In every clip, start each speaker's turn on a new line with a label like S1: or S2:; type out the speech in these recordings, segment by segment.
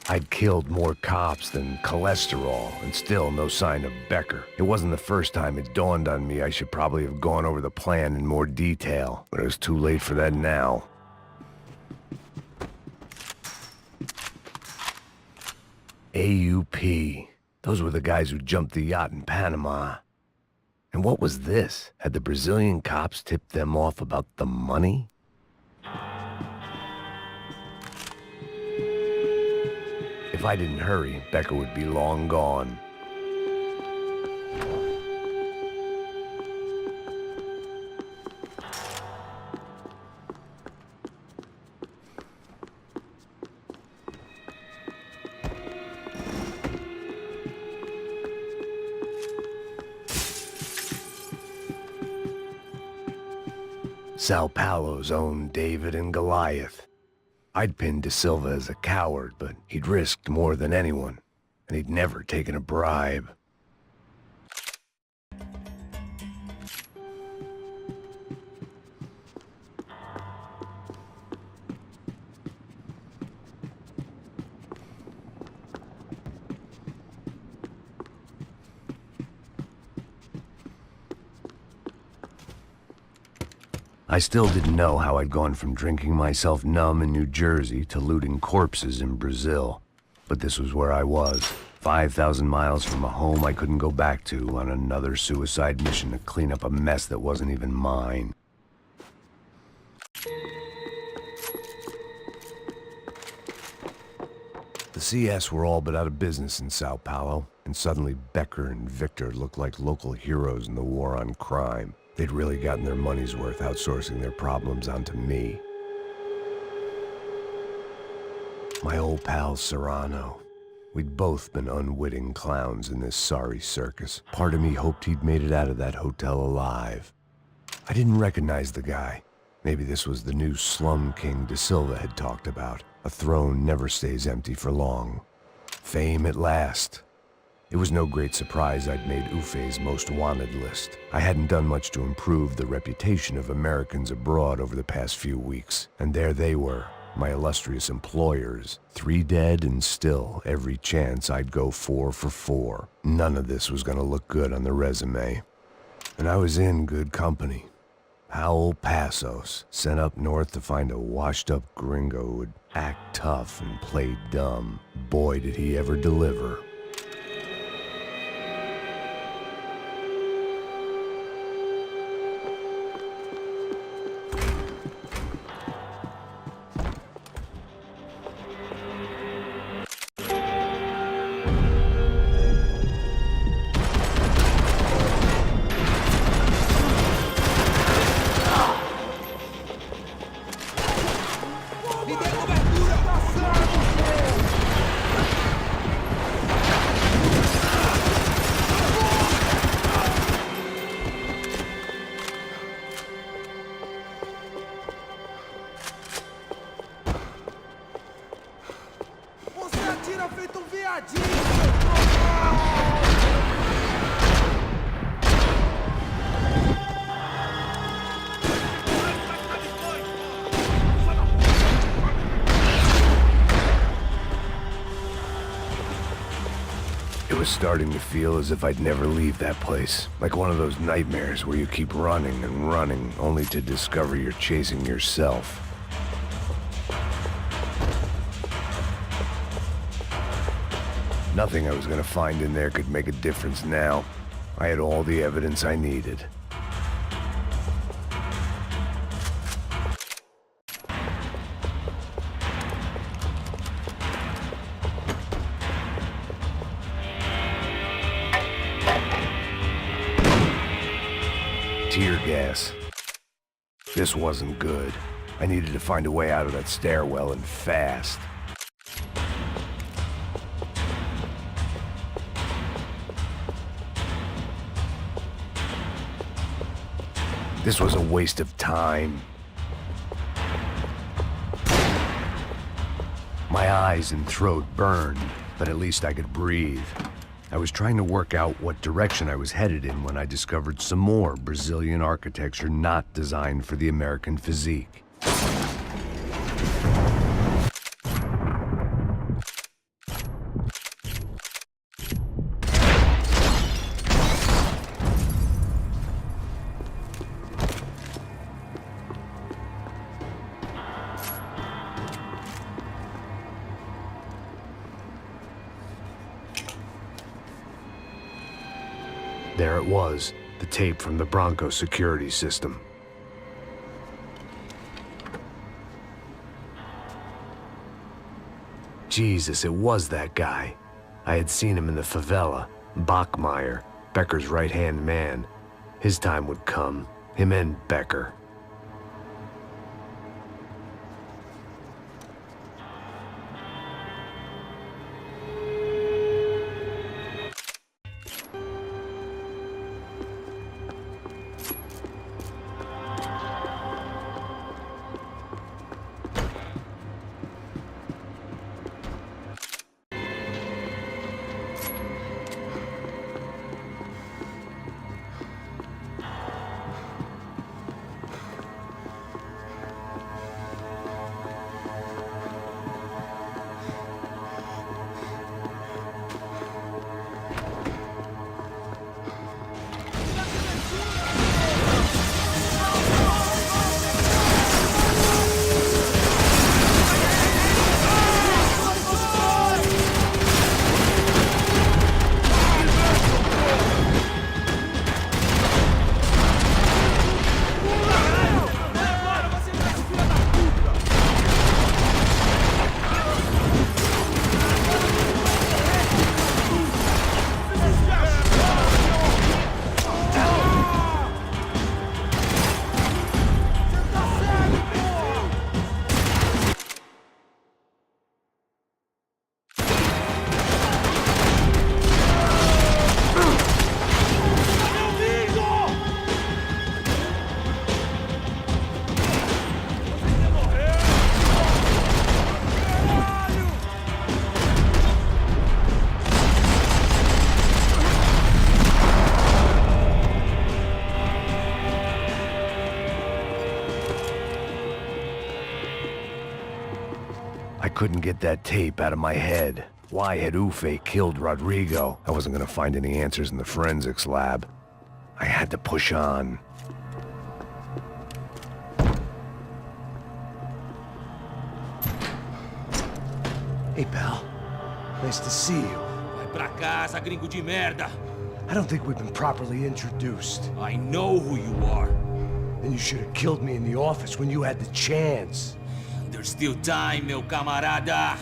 S1: I'd killed more cops than cholesterol, and still no sign of Becker. It wasn't the first time it dawned on me I should probably have gone over the plan in more detail, but it was too late for that now. AUP. Those were the guys who jumped the yacht in Panama. And what was this? Had the Brazilian cops tipped them off about the money? If I didn't hurry, Becker would be long gone. Sao Paulo's own David and Goliath. I'd pinned De Silva as a coward, but he'd risked more than anyone, and he'd never taken a bribe. I still didn't know how I'd gone from drinking myself numb in New Jersey to looting corpses in Brazil. But this was where I was, 5,000 miles from a home I couldn't go back to, on another suicide mission to clean up a mess that wasn't even mine. The CS were all but out of business in Sao Paulo, and suddenly Becker and Victor looked like local heroes in the war on crime. They'd really gotten their money's worth outsourcing their problems onto me. My old pal Serrano. We'd both been unwitting clowns in this sorry circus. Part of me hoped he'd made it out of that hotel alive. I didn't recognize the guy. Maybe this was the new slum king De Silva had talked about. A throne never stays empty for long. Fame at last. It was no great surprise I'd made Ufe's most wanted list. I hadn't done much to improve the reputation of Americans abroad over the past few weeks, and there they were, my illustrious employers, 3 dead and still every chance I'd go 4 for 4. None of this was going to look good on the resume. And I was in good company. Howell Passos, sent up north to find a washed-up gringo who would act tough and play dumb. Boy, did he ever deliver. It was starting to feel as if I'd never leave that place. Like one of those nightmares where you keep running and running, only to discover you're chasing yourself. Nothing I was gonna find in there could make a difference now. I had all the evidence I needed. Tear gas. This wasn't good. I needed to find a way out of that stairwell, and fast. This was a waste of time. My eyes and throat burned, but at least I could breathe. I was trying to work out what direction I was headed in when I discovered some more Brazilian architecture not designed for the American physique. There it was, the tape from the Bronco security system. Jesus, it was that guy. I had seen him in the favela. Bachmeyer, Becker's right-hand man. His time would come. Him and Becker. I couldn't get that tape out of my head. Why had Ufe killed Rodrigo? I wasn't gonna find any answers in the forensics lab. I had to push on. Hey, pal. Nice to see you.
S2: Vai pra casa, gringo de merda!
S1: I don't think we've been properly introduced.
S2: I know who you are.
S1: Then you should have killed me in the office when you had the chance.
S2: There's still time, meu camarada!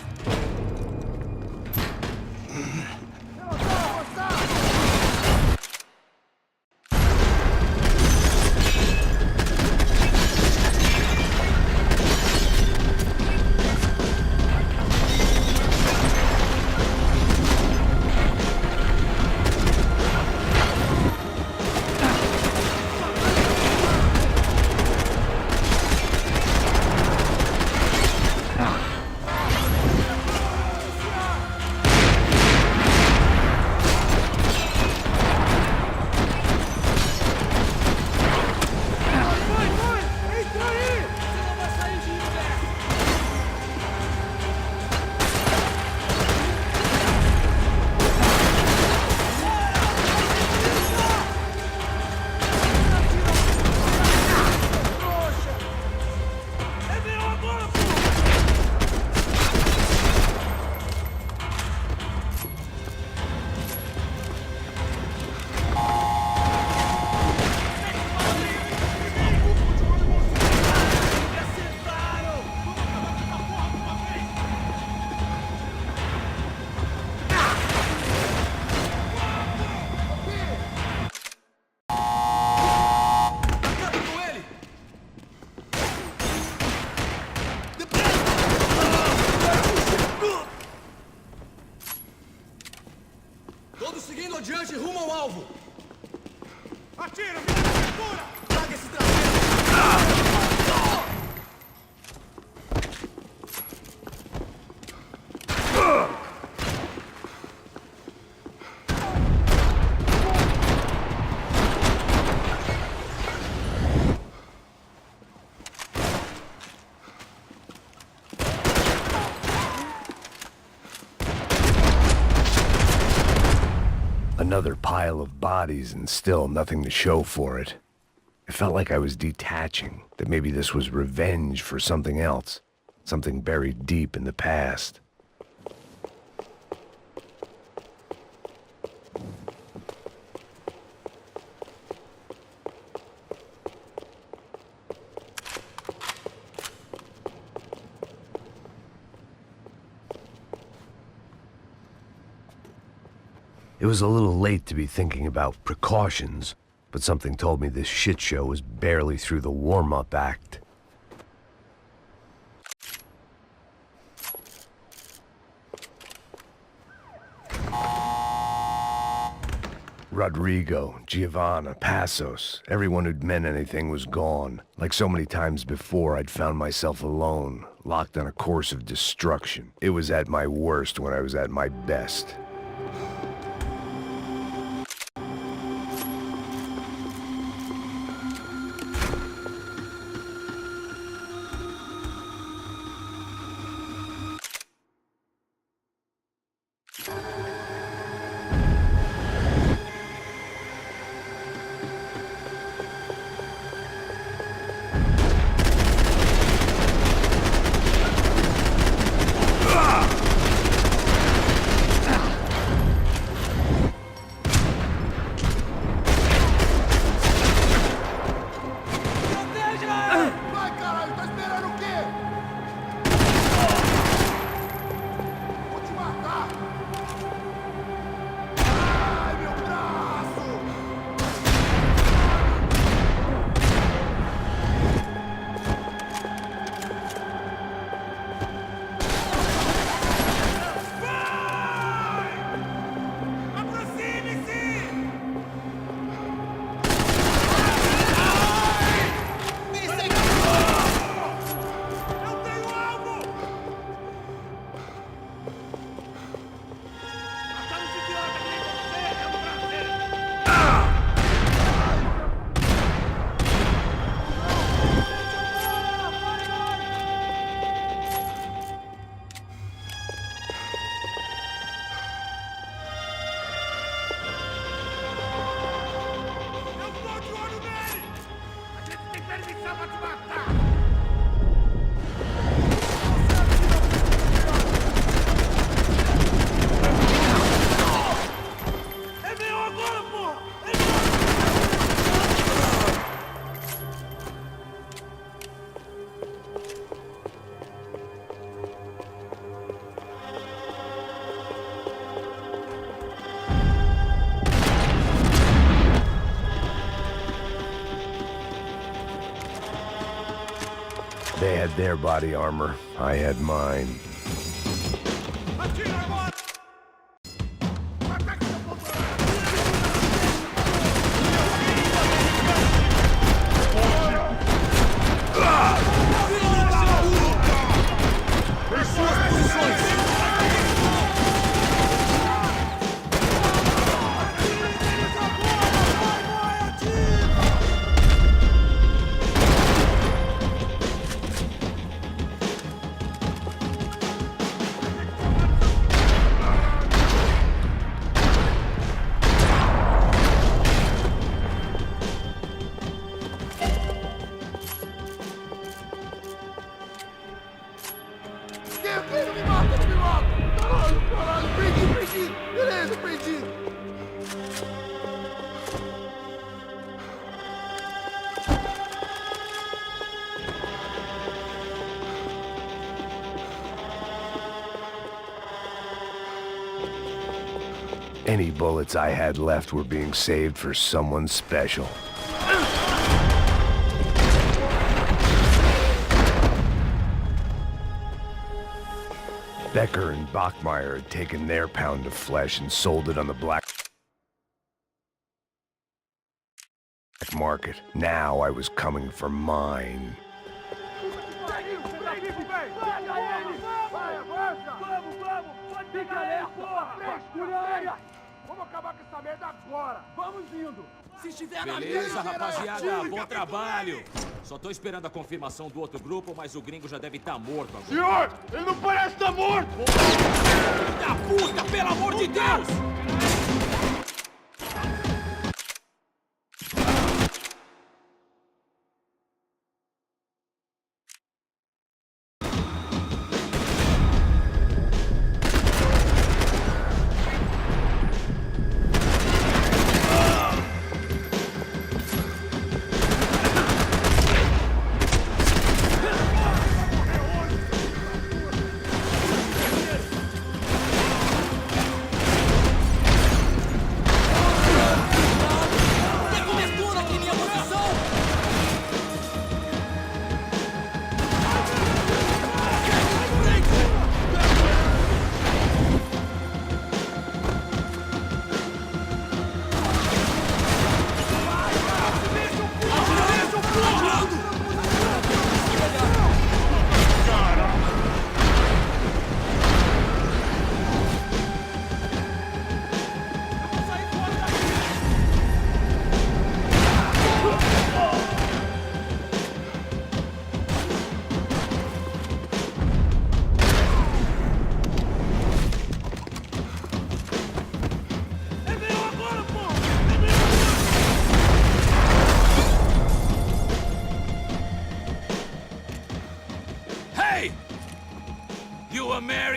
S3: Todos seguindo adiante rumo ao alvo. Atira, segura! Traga esse traseiro!
S1: Another pile of bodies and still nothing to show for it. It felt like I was detaching, that maybe this was revenge for something else, something buried deep in the past. It was a little late to be thinking about precautions, but something told me this shit show was barely through the warm-up act. Rodrigo, Giovanna, Passos, everyone who'd meant anything was gone. Like so many times before, I'd found myself alone, locked on a course of destruction. It was at my worst when I was at my best. They had their body armor, I had mine. Any bullets I had left were being saved for someone special. Becker and Bachmeyer had taken their pound of flesh and sold it on the black market. Now I was coming for mine.
S2: Beleza, rapaziada, bom trabalho. Só tô esperando a confirmação do outro grupo, mas o gringo já deve estar morto agora.
S3: Senhor, ele não parece estar morto!
S2: Filho da puta, pelo amor de Deus!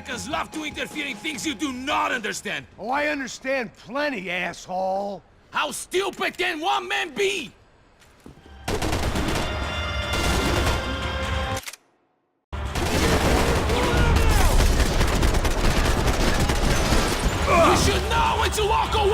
S2: Americans love to interfere in things you do not understand.
S1: Oh, I understand plenty, asshole.
S2: How stupid can one man be? You should know when to walk away!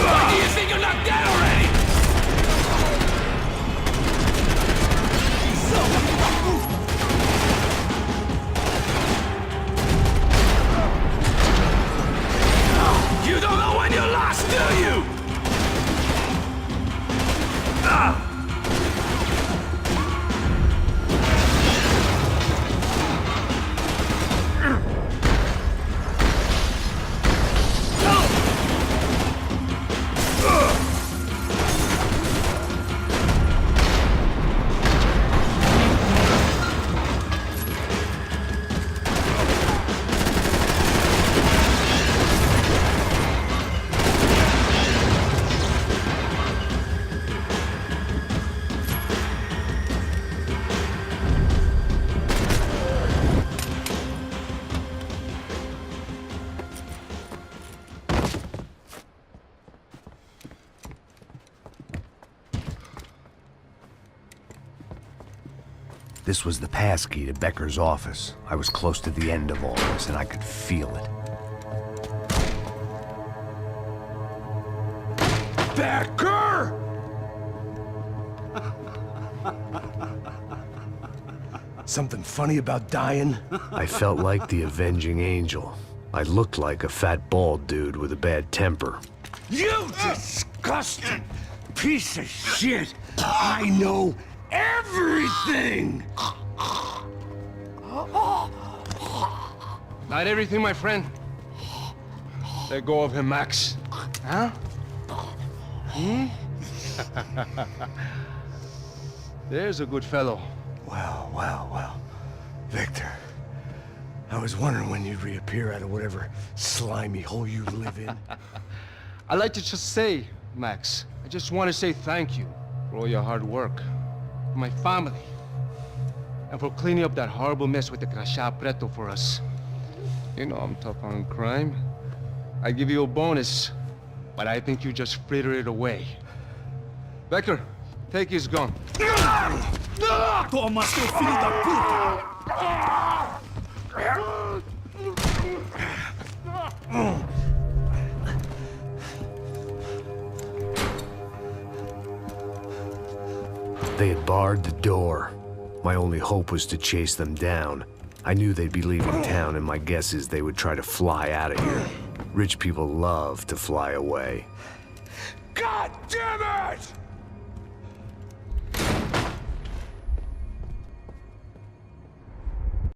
S2: Why do you think you're not dead already? You don't know when you're lost, do you?
S1: This was the passkey to Becker's office. I was close to the end of all this, and I could feel it. Becker! Something funny about dying? I felt like the avenging angel. I looked like a fat bald dude with a bad temper. You disgusting piece of shit! I know everything!
S4: Not everything, my friend. Let go of him, Max. Huh? There's a good fellow.
S1: Well. Victor, I was wondering when you'd reappear out of whatever slimy hole you live in.
S4: I'd like to just say, Max, I just want to say thank you for all your hard work, for my family, and for cleaning up that horrible mess with the Crachá Preto for us. You know I'm tough on crime. I give you a bonus, but I think you just fritter it away. Becker, take his gun.
S3: Toma, seu filho da puta!
S1: They had barred the door. My only hope was to chase them down. I knew they'd be leaving town, and my guess is they would try to fly out of here. Rich people love to fly away. God damn it!